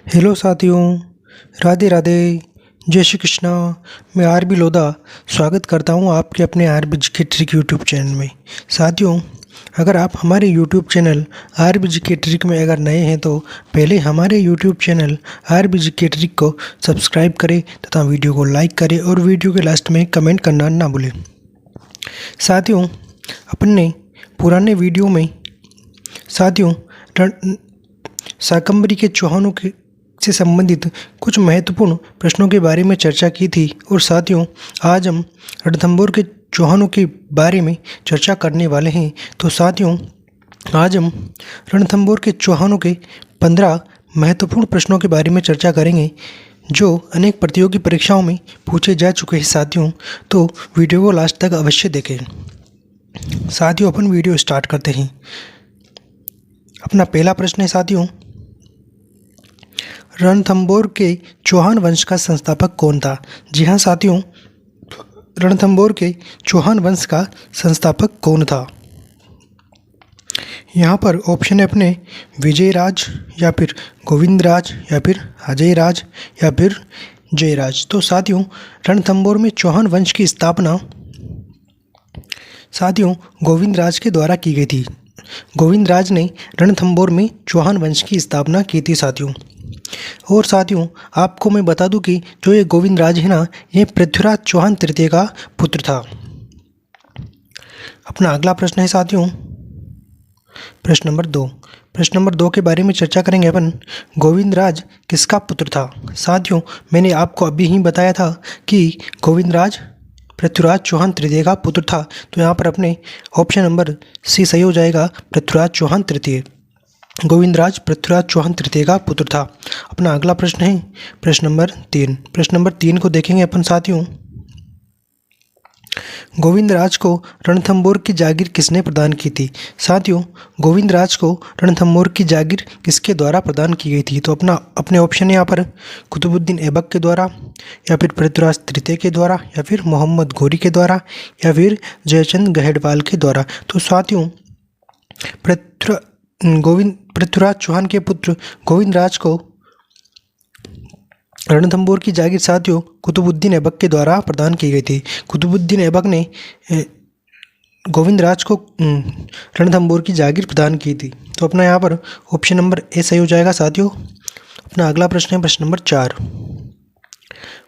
Hello साथियों, राधे राधे, जय श्री कृष्णा। मैं आरबी लोधा स्वागत करता हूं आपके अपने RB GK trick YouTube channel में। साथियों, अगर आप हमारे YouTube channel RB GK trick में अगर नए हैं तो पहले हमारे YouTube channel RB GK trick को सब्सक्राइब करें तथा वीडियो को लाइक करें और वीडियो के लास्ट में कमेंट करना ना भूलें। साथियों, अपने पुराने वीडियो में शाकंभरी के चौहानों के से संबंधित कुछ महत्वपूर्ण प्रश्नों के बारे में चर्चा की थी और साथियों, आज हम रणथंभौर के चौहानों के बारे में चर्चा करने वाले हैं। तो साथियों, आज हम रणथंभौर के चौहानों के 15 महत्वपूर्ण प्रश्नों के बारे में चर्चा करेंगे जो अनेक प्रतियोगी परीक्षाओं में पूछे जा चुके हैं। साथियों, तो वीडियो को लास्ट तक अवश्य देखें। साथियों, अपन वीडियो स्टार्ट करते हैं। अपना पहला प्रश्न है साथियों, रणथंभौर के चौहान वंश का संस्थापक कौन था? जी हाँ साथियों, रणथंभौर के चौहान वंश का संस्थापक कौन था? यहाँ पर ऑप्शन है अपने विजयराज या फिर गोविंदराज या फिर अजयराज या फिर जयराज। तो साथियों, रणथंभौर में चौहान वंश की स्थापना साथियों गोविंदराज के द्वारा की गई थी। गोविंदराज ने रणथंभौर में चौहान वंश की स्थापना की थी साथियों। और साथियों, आपको मैं बता दूं कि जो ये गोविंदराज है ना, ये पृथ्वीराज चौहान तृतीय का पुत्र था। अपना अगला प्रश्न है साथियों, प्रश्न नंबर 2। प्रश्न नंबर 2 के बारे में चर्चा करेंगे अपन। गोविंदराज किसका पुत्र था? साथियों, मैंने आपको अभी ही बताया था कि गोविंदराज पृथ्वीराज चौहान तृतीय का पुत्र था। तो यहाँ पर अपने ऑप्शन नंबर सी सही हो जाएगा, पृथ्वीराज चौहान तृतीय। गोविंदराज पृथ्वीराज चौहान तृतीय का पुत्र था। अपना अगला प्रश्न है प्रश्न नंबर 3। प्रश्न नंबर 3 को देखेंगे अपन साथियों। गोविंदराज को रणथंभौर की जागीर किसने प्रदान की थी? साथियों, गोविंदराज को रणथंभौर की जागीर किसके द्वारा प्रदान की गई थी? तो अपने ऑप्शन यहाँ पर कुतुबुद्दीन ऐबक के द्वारा या फिर पृथ्वीराज तृतीय के द्वारा या फिर मोहम्मद घोरी के द्वारा या फिर जयचंद गहेड़वाल के द्वारा। तो साथियों, पृथ्वीराज चौहान के पुत्र गोविंदराज को रणथंभौर की जागीर साथियों कुतुबुद्दीन ऐबक के द्वारा प्रदान की गई थी। कुतुबुद्दीन ऐबक ने गोविंदराज को रणथंभौर की जागीर प्रदान की थी। तो अपना यहाँ पर ऑप्शन नंबर ए सही हो जाएगा साथियों। अपना अगला प्रश्न है प्रश्न नंबर 4।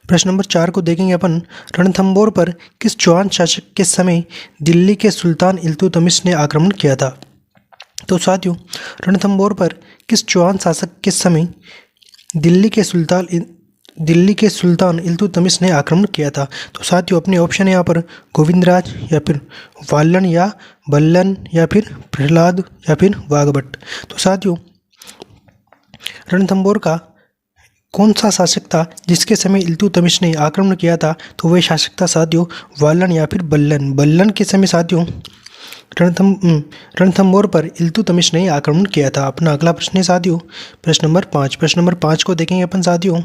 प्रश्न नंबर 4 को देखेंगे अपन। रणथंभौर पर किस चौहान शासक के समय दिल्ली के सुल्तान इल्तुतमिश ने आक्रमण किया था? तो साथियों, रणथंभौर पर किस चौहान शासक के समय दिल्ली के सुल्तान इल्तुतमिश ने आक्रमण किया था? तो साथियों, अपने ऑप्शन है यहाँ पर गोविंदराज या फिर वालन या बल्लन या फिर प्रहलाद या फिर वाघभट्ट। तो साथियों, रणथंभौर का कौन सा शासक था जिसके समय इल्तुतमिश ने आक्रमण किया था? तो वह शासक था साथियों वालन या फिर बल्लन। बल्लन के समय साथियों रणथंभौर पर इल्तुतमिश ने आक्रमण किया था। अपना अगला प्रश्न है साथियों प्रश्न नंबर 5। प्रश्न नंबर 5 को देखेंगे अपन साथियों।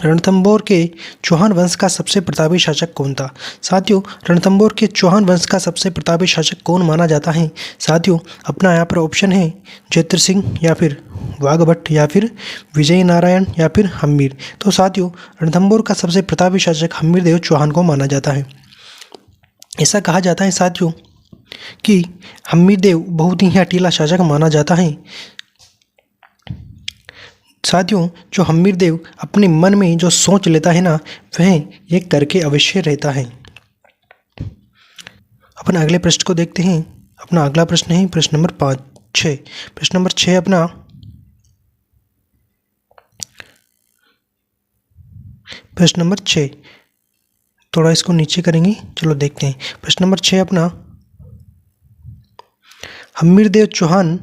रणथंभौर के चौहान वंश का सबसे प्रतापी शासक कौन था? साथियों, रणथंभौर के चौहान वंश का सबसे प्रतापी शासक कौन माना जाता है? साथियों, अपना यहाँ पर ऑप्शन है जयद्रथ सिंह या फिर वाघभट्ट या फिर विजय नारायण या फिर हम्मीर। तो साथियों, रणथंभौर का सबसे प्रतापी शासक हम्मीरदेव चौहान को माना जाता है। ऐसा कहा जाता है साथियों कि हम्मीरदेव बहुत ही हठीला शासक माना जाता है। साथियों, जो हम्मीरदेव अपने मन में जो सोच लेता है ना, वह ये करके अवश्य रहता है। अपन अगले प्रश्न को देखते हैं। अपना अगला प्रश्न है प्रश्न नंबर 6। प्रश्न नंबर 6 अपना प्रश्न नंबर 6 थोड़ा इसको नीचे करेंगे, चलो देखते हैं। प्रश्न नंबर 6 अपना हम्मीरदेव चौहान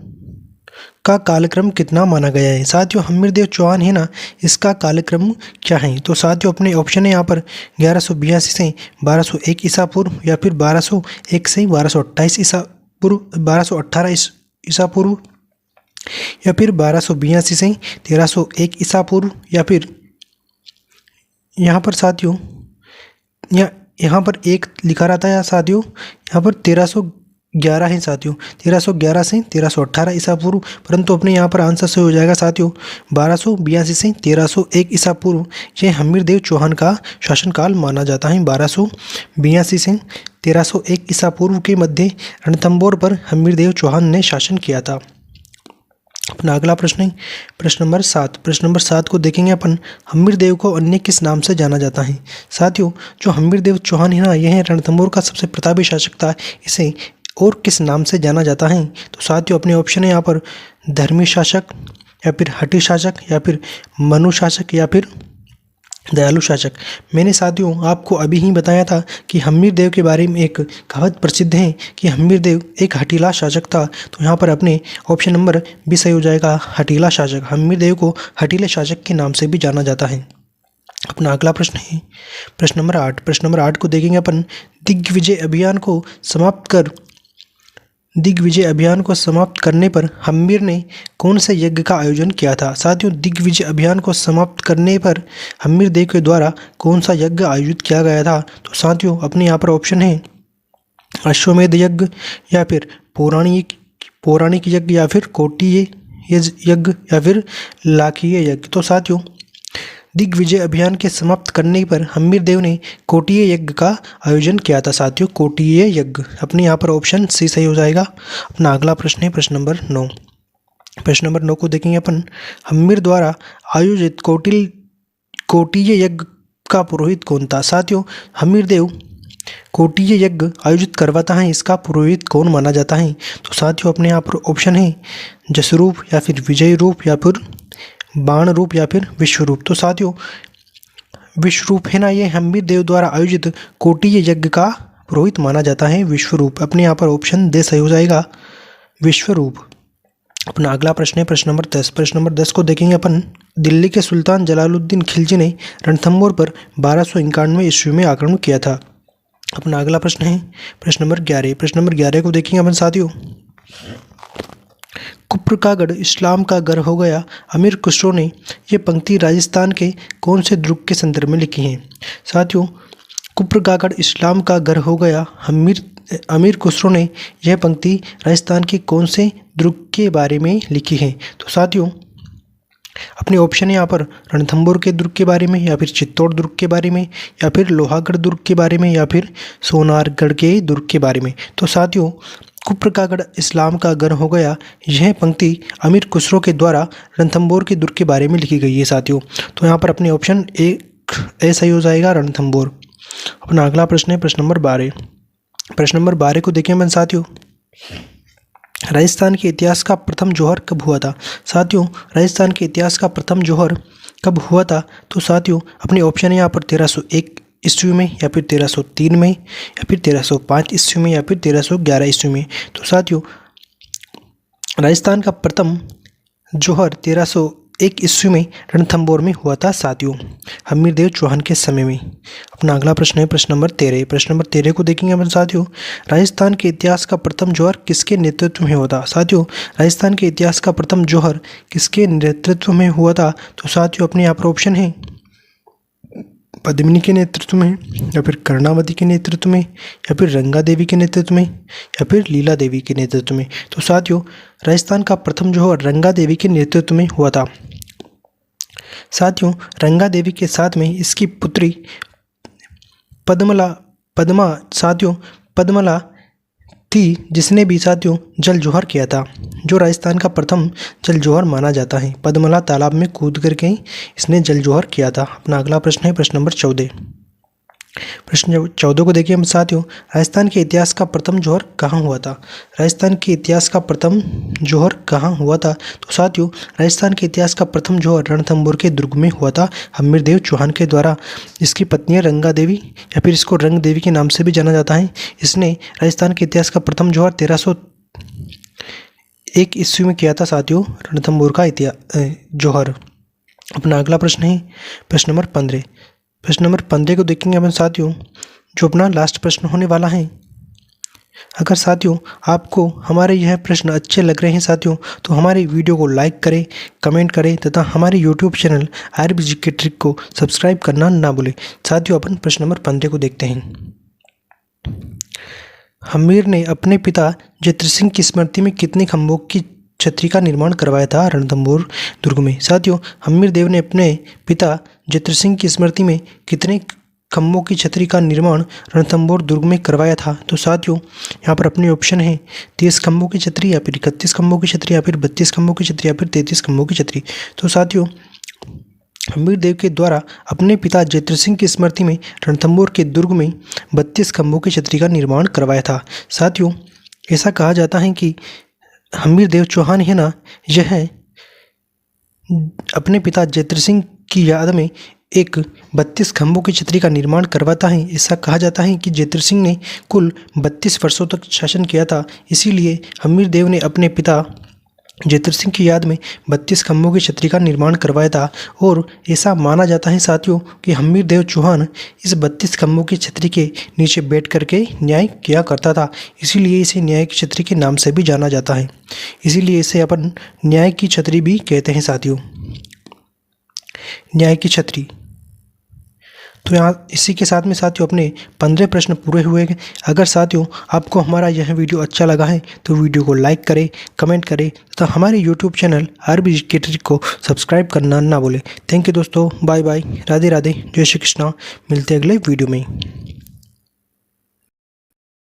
का कालक्रम कितना माना गया है? साथियों, हम्मीरदेव चौहान है ना, इसका कालक्रम क्या है? तो साथियों, अपने ऑप्शन है यहाँ पर 1182 से 1201 ईसा पूर्व या फिर 1201 से 1228 ईसा पूर्व, 1218 ईसा पूर्व या फिर 1282 से 1301 ईसा पूर्व या फिर यहाँ पर साथियों यहाँ पर एक लिखा रहता है साथियों, यहाँ पर 1311 हैं साथियों, 1311 से 1318 ईसा पूर्व, परंतु अपने यहाँ पर आंसर सही हो जाएगा साथियों 1282 से 1301 ईसा पूर्व। ये हम्मीरदेव चौहान का शासनकाल माना जाता है। 1282 से 1301 ईसा पूर्व के मध्य रणथंभौर पर हम्मीरदेव चौहान ने शासन किया था। अपना अगला प्रश्न है प्रश्न नंबर 7। प्रश्न नंबर 7 को देखेंगे अपन, हम्मीरदेव को अन्य किस नाम से जाना जाता है। साथियों, जो हम्मीरदेव चौहान है ना, यह रणथंभौर का सबसे प्रतापी शासक था। इसे और किस नाम से जाना जाता है? तो साथियों, अपने ऑप्शन है यहाँ पर धर्मी शासक, या फिर हठी शासक, या फिर मनु शासक, या फिर दयालु शासक। मैंने साथियों आपको अभी ही बताया था कि हम्मीरदेव के बारे में एक कहावत प्रसिद्ध है कि हम्मीरदेव एक हठीला शासक था। तो यहाँ पर अपने ऑप्शन नंबर बी सही हो जाएगा, हठीला शासक। हम्मीरदेव को हठीले शासक के नाम से भी जाना जाता है। अपना अगला प्रश्न है प्रश्न नंबर 8। प्रश्न नंबर 8 को देखेंगे अपन, दिग्विजय अभियान को समाप्त करने पर हम्मीर ने कौन से यज्ञ का आयोजन किया था। साथियों, दिग्विजय अभियान को समाप्त करने पर हम्मीरदेव के द्वारा कौन सा यज्ञ आयोजित किया गया था। तो साथियों, अपने यहाँ पर ऑप्शन है अश्वमेध यज्ञ, या फिर पौराणिक यज्ञ, या फिर कोटीय यज्ञ, या फिर लाखीय यज्ञ। तो साथियों, दिग्विजय अभियान के समाप्त करने पर हम्मीरदेव ने कोटीय यज्ञ का आयोजन किया था। साथियों, कोटीय यज्ञ। अपने यहाँ पर ऑप्शन सी सही हो जाएगा। अपना अगला प्रश्न है प्रश्न नंबर 9। प्रश्न नंबर 9 को देखेंगे अपन, हम्मीर द्वारा आयोजित कोटीय यज्ञ का पुरोहित कौन था। साथियों, हम्मीरदेव कोटीय यज्ञ आयोजित करवाता है, इसका पुरोहित कौन माना जाता है। तो साथियों, अपने यहाँ पर ऑप्शन है जसरूप, या फिर विजय रूप, या फिर बाण रूप, या फिर विश्वरूप। तो साथियों, विश्वरूप है ना, ये हम्मीरदेव द्वारा आयोजित कोटीय यज्ञ का पुरोहित माना जाता है, विश्वरूप। अपने यहाँ पर ऑप्शन दे सही हो जाएगा, विश्वरूप। अपना अगला प्रश्न है प्रश्न नंबर 10। प्रश्न नंबर 10 को देखेंगे अपन, दिल्ली के सुल्तान जलालुद्दीन खिलजी ने रणथंभौर पर 1291 ईस्वी में आक्रमण किया था। अपना अगला प्रश्न है प्रश्न नंबर 11। प्रश्न नंबर 11 को देखेंगे अपन साथियों, कुप्र का गढ़ इस्लाम का घर हो गया, अमीर खुसरो ने यह पंक्ति राजस्थान के कौन से दुर्ग के संदर्भ में लिखी है। साथियों, कुप्र का गढ़ इस्लाम का घर हो गया, अमीर खुसरो ने यह पंक्ति राजस्थान के कौन से दुर्ग के बारे में लिखी है। तो साथियों, अपने ऑप्शन है यहाँ पर रणथंभौर के दुर्ग के बारे में, या फिर चित्तौड़ दुर्ग के बारे में, या फिर लोहागढ़ दुर्ग के बारे में, या फिर सोनारगढ़ के दुर्ग के बारे में। तो साथियों, कुप्र का गढ़ इस्लाम का घर हो गया, यह पंक्ति अमीर खुसरो के द्वारा रणथंभौर के दुर्ग के बारे में लिखी गई है साथियों। तो यहाँ पर अपने ऑप्शन ए सही हो जाएगा, रणथंभौर। अपना अगला प्रश्न है प्रश्न नंबर 12। प्रश्न नंबर 12 को देखें साथियों, राजस्थान के इतिहास का प्रथम जौहर कब हुआ था। साथियों, राजस्थान के इतिहास का प्रथम जौहर कब हुआ था। तो साथियों, अपने ऑप्शन है यहाँ पर 1301 ईस्वी में, या फिर 1303 में, या फिर 1305 ईस्वी में, या फिर 1311 ईस्वी में। तो साथियों, राजस्थान का प्रथम जौहर 1301 ईस्वी में रणथंभौर में हुआ था साथियों, हम्मीरदेव चौहान के समय में। अपना अगला प्रश्न है प्रश्न नंबर 13। प्रश्न नंबर 13 को देखेंगे अपन साथियों, राजस्थान के इतिहास का प्रथम जौहर किसके नेतृत्व में हुआ था। साथियों, राजस्थान के इतिहास का प्रथम जौहर किसके नेतृत्व में हुआ था। तो साथियों, अपने यहाँ पर ऑप्शन है पद्मिनी के नेतृत्व में, या फिर कर्णावती के नेतृत्व में, या फिर रंगा देवी के नेतृत्व में, या फिर लीला देवी के नेतृत्व में। तो साथियों, राजस्थान का प्रथम जौहर रंगा देवी के नेतृत्व में हुआ था। साथियों, रंगा देवी के साथ में इसकी पुत्री पद्मला थी, जिसने भी साथियों जल जौहर किया था, जो राजस्थान का प्रथम जल जौहर माना जाता है। पद्मला तालाब में कूद करके इसने जल जौहर किया था। अपना अगला प्रश्न है प्रश्न नंबर 14। प्रश्न 14 को देखिए हम साथियों, राजस्थान के इतिहास का प्रथम जौहर कहाँ हुआ था। राजस्थान के इतिहास का प्रथम जौहर कहाँ हुआ था। तो साथियों, राजस्थान के इतिहास का प्रथम जौहर रणथंभौर के दुर्ग में हुआ था, हम्मीरदेव चौहान के द्वारा। इसकी पत्नी है रंगा देवी, या फिर इसको रंग देवी के नाम से भी जाना जाता है। इसने राजस्थान के इतिहास का प्रथम जौहर 1301 ईस्वी में किया था साथियों, रणथंभौर का जौहर। अपना अगला प्रश्न है प्रश्न नंबर 15। प्रश्न नंबर 15 को देखेंगे अपन साथियों, जो अपना लास्ट प्रश्न होने वाला है। अगर साथियों आपको हमारे यह प्रश्न अच्छे लग रहे हैं साथियों, तो हमारी वीडियो को लाइक करें, कमेंट करें, तथा हमारे YouTube channel RB GK trick को सब्सक्राइब करना ना भूलें। साथियों, अपन प्रश्न नंबर 15 को देखते हैं। हम्मीर ने अपने पिता जत्र सिंह की स्मृति में कितने खंभों की छतरी का निर्माण करवाया था रणथंभौर दुर्ग में? साथियों, हम्मीर देव ने अपने पिता जत्र सिंह की स्मृति में कितने खंभों की छतरी का निर्माण रणथंभौर दुर्ग में करवाया था? तो साथियों, यहाँ पर अपने ऑप्शन है 30 खंभों की छतरी, या फिर 31 खंभों की छतरी, या फिर 32 खंभों की छतरी, या फिर 33 खंभों की छतरी। तो साथियों, हम्मीर देव के द्वारा अपने पिता जत्र सिंह की स्मृति में रणथंभौर के दुर्ग में 32 खंभों की छतरी का निर्माण करवाया था। साथियों, ऐसा कहा जाता है कि हम्मीर देव चौहान है ना, यह अपने पिता जत्र सिंह की याद में एक 32 खंभों की छतरी का निर्माण करवाता है। ऐसा कहा जाता है कि जत्र सिंह ने कुल 32 वर्षों तक शासन किया था, इसीलिए हम्मीर देव ने अपने पिता जत्र सिंह की याद में 32 खंभों की छतरी का निर्माण करवाया था। और ऐसा माना जाता है साथियों कि हम्मीर देव चौहान इस 32 खंभों की छतरी के नीचे बैठ करके न्याय किया करता था, इसीलिए इसे न्याय की छतरी के नाम से भी जाना जाता है। इसीलिए इसे अपन न्याय की छतरी भी कहते हैं साथियों, न्याय की छतरी। तो यहाँ इसी के साथ में साथियों अपने 15 प्रश्न पूरे हुए हैं। अगर साथियों आपको हमारा यह वीडियो अच्छा लगा है तो वीडियो को लाइक करें, कमेंट करें तथा हमारे यूट्यूब चैनल आरबी एजुकेटर को सब्सक्राइब करना ना भूलें। थैंक यू दोस्तों, बाय बाय, राधे राधे, जय श्री कृष्णा। मिलते हैं अगले वीडियो में।